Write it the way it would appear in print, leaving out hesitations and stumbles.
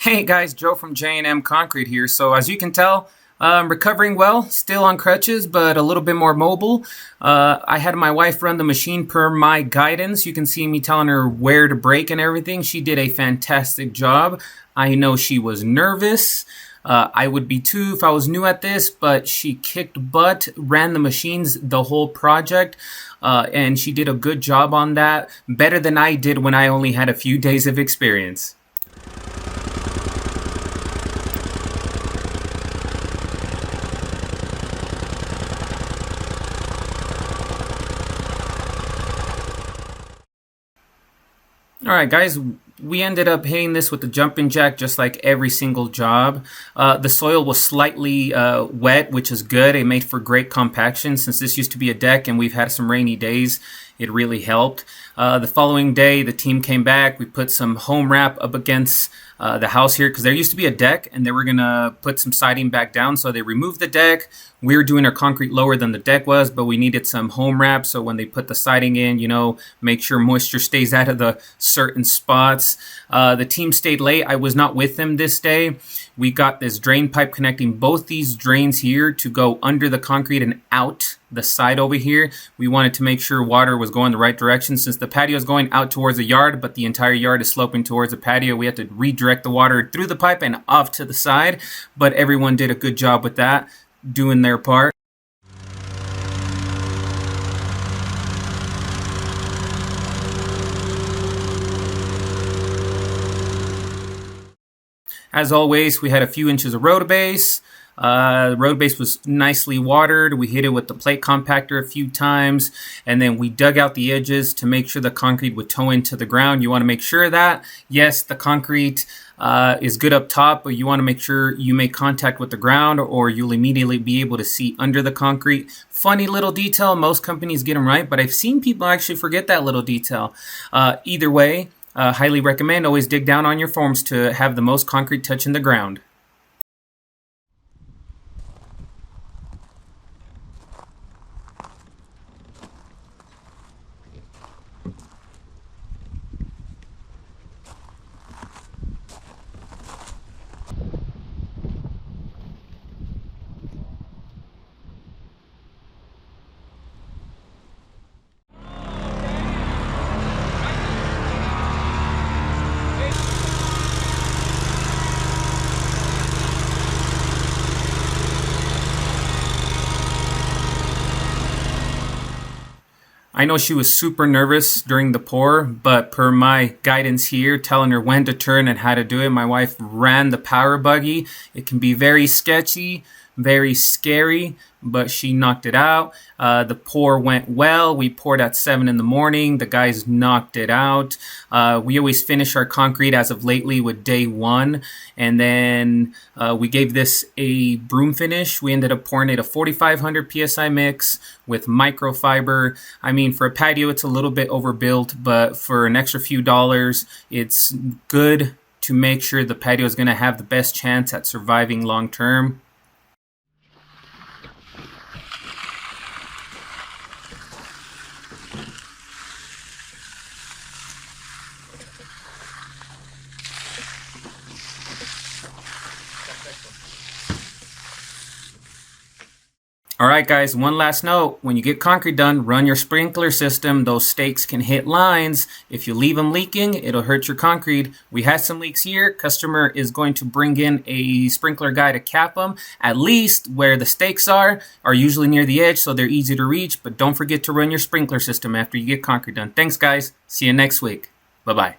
Hey guys, Joe from J&M Concrete here. So as you can tell, I'm recovering well, still on crutches, but a little bit more mobile. I had my wife run the machine per my guidance. You can see me telling her where to brake and everything. She did a fantastic job. I know she was nervous. I would be too if I was new at this, but she kicked butt, ran the machines the whole project, and she did a good job on that. Better than I did when I only had a few days of experience. All right, guys, we ended up hitting this with the jumping jack just like every single job. The soil was slightly wet, which is good. It made for great compaction. Since this used to be a deck and we've had some rainy days, it really helped. The following day, the team came back. We put some home wrap up against the house here because there used to be a deck and they were going to put some siding back down. So they removed the deck. We were doing our concrete lower than the deck was, but we needed some home wrap. So when they put the siding in, make sure moisture stays out of the certain spots. The team stayed late. I was not with them this day. We got this drain pipe connecting both these drains here to go under the concrete and out the side over here. We wanted to make sure water was going the right direction since the patio is going out towards the yard, but the entire yard is sloping towards the patio. We had to redirect the water through the pipe and off to the side, but everyone did a good job with that, doing their part. As always, we had a few inches of road base. The road base was nicely watered. We hit it with the plate compactor a few times, and then we dug out the edges to make sure the concrete would toe into the ground. You want to make sure that, yes, the concrete is good up top, but you want to make sure you make contact with the ground or you'll immediately be able to see under the concrete. Funny little detail. Most companies get them right, but I've seen people actually forget that little detail. Either way, highly recommend always dig down on your forms to have the most concrete touching the ground. I know she was super nervous during the pour, but per my guidance here, telling her when to turn and how to do it, my wife ran the power buggy. It can be very sketchy, very scary, but she knocked it out. The pour went well. We poured at 7 in the morning. The guys knocked it out. We always finish our concrete as of lately with day 1. And then we gave this a broom finish. We ended up pouring it a 4,500 PSI mix with microfiber. I mean, for a patio, it's a little bit overbuilt, but for an extra few dollars, it's good to make sure the patio is going to have the best chance at surviving long term. All right, guys, one last note. When you get concrete done, run your sprinkler system. Those stakes can hit lines. If you leave them leaking, it'll hurt your concrete. We had some leaks here. Customer is going to bring in a sprinkler guy to cap them. At least where the stakes are usually near the edge, so they're easy to reach. But don't forget to run your sprinkler system after you get concrete done. Thanks, guys. See you next week. Bye-bye.